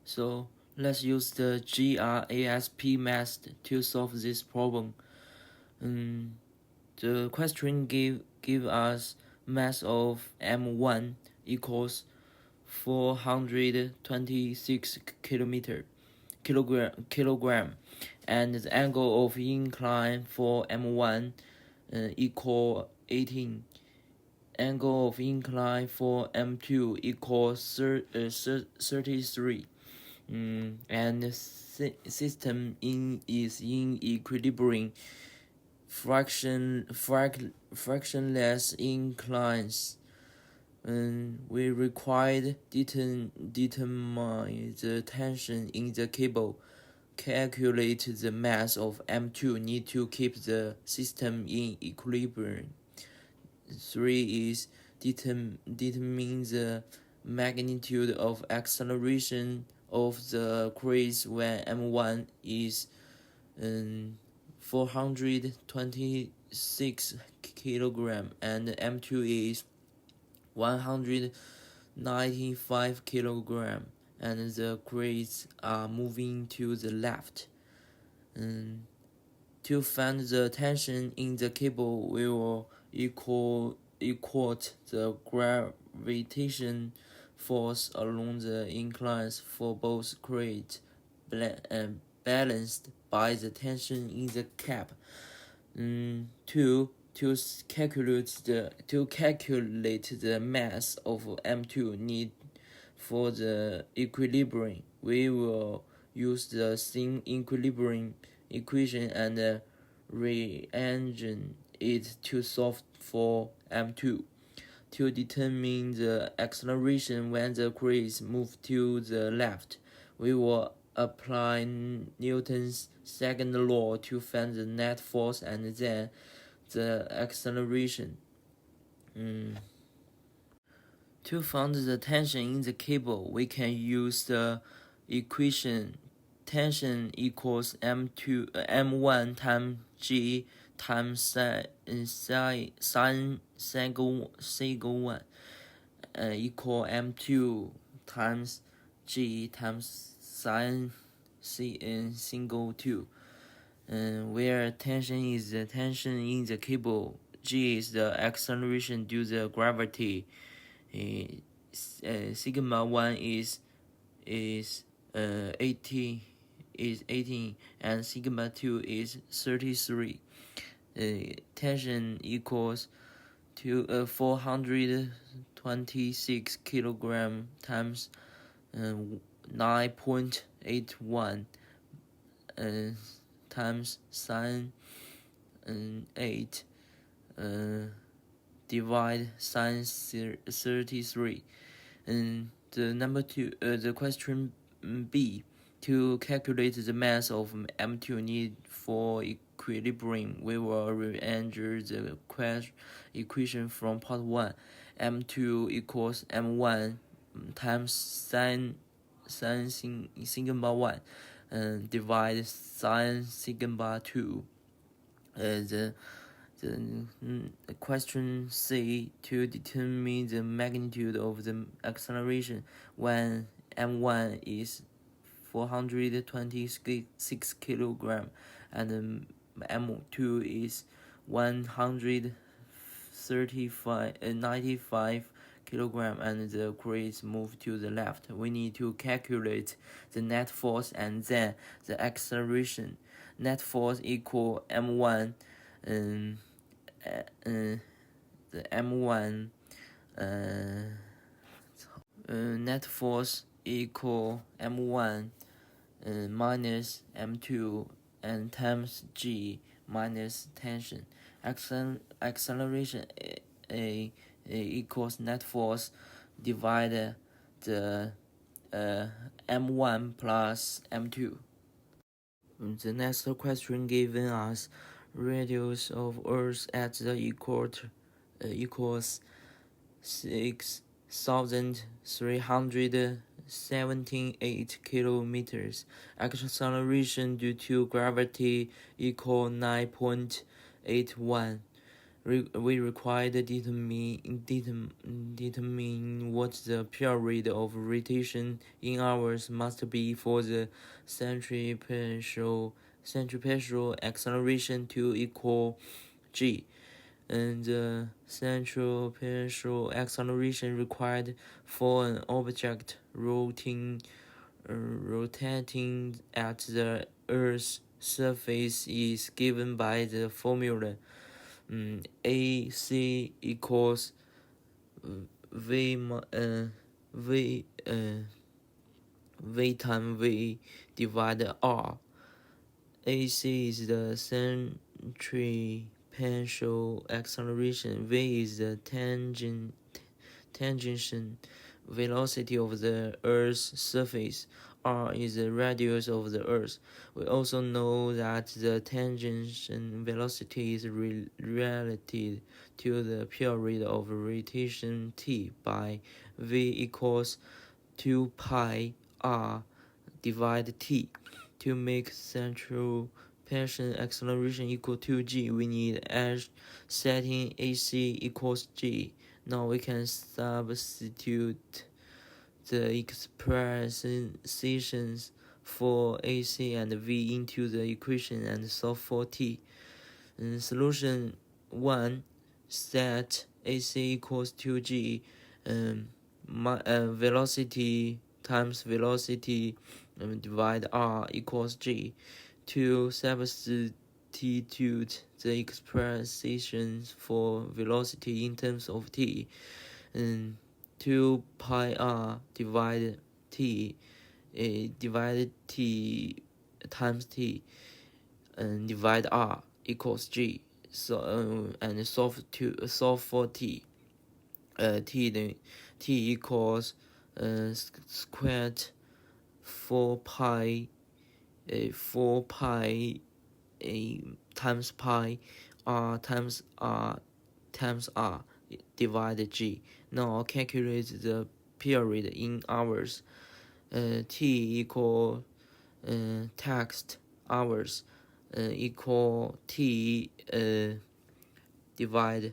So let's use the GRASP method to solve this problem. The question give us mass of m1 equals 426 kilogram, and the angle of incline for m1 equal 18. Angle of incline for m2 equals 33. And the system is in equilibrium. Fractionless inclines. We required determine the tension in the cable. Calculate the mass of M2. Need to keep the system in equilibrium. 3 is determine the magnitude of acceleration of the craze when M1 is 426 kilogram and M2 is 195 kilogram, and the crates are moving to the left. To find the tension in the cable, we will equate the gravitation force along the inclines for both crates, balanced by the tension in the cap. To calculate the mass of M2 need for the equilibrium, we will use the sine equilibrium equation and rearrange it to solve for M2. To determine the acceleration when the crates move to the left, we will apply Newton's second law to find the net force and then the acceleration. To find the tension in the cable, we can use the equation tension equals m1 times g times sine sigma 1 equal m2 times g times sine sigma 2, where tension is the tension in the cable, g is the acceleration due to the gravity, sigma 1 is 18, and sigma 2 is 33. Tension equals to 426 kilogram times 9.81 times sine 8 divide sine 33. The number 2, the question B, to calculate the mass of M2 need for equilibrium, we will rearrange the equation from part 1. M2 equals M1 times sine sigma 1 divide sine sigma 2. The question C, to determine the magnitude of the acceleration when M1 is 426 kilogram and M2 is 95 kilogram and the crates move to the left. We need to calculate the net force and then the acceleration. Net force equal M1, the M1 net force equal M1 minus M2 and times G minus tension. Acceleration A equals net force divided the M1 plus M2. The next question given us: radius of Earth at the equator equals 6,378 kilometers. Acceleration due to gravity equal 9.81. we require to determine what the period of rotation in hours must be for the centripetal acceleration to equal g, and the centripetal acceleration required for an object rotating at the Earth's surface is given by the formula AC equals v times v divided r. AC is the centripetal acceleration, v is the tangential velocity of the Earth's surface, r is the radius of the Earth. We also know that the tangential velocity is related to the period of rotation t by v equals 2 pi r divided t. To make centripetal acceleration equal to g, we need setting AC equals g. Now we can substitute the expressions for AC and V into the equation and solve for t. Solution 1, set AC equals to g, velocity times velocity divide r equals g. To substitute the expressions for velocity in terms of t, 2 pi r divided t times t, and divide r equals g. So and solve for t. T equals squared 4 pi times pi r times r divided g. Now calculate the period in hours. T equal text hours equal t divide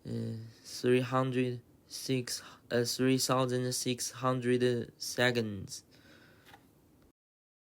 3,600 seconds.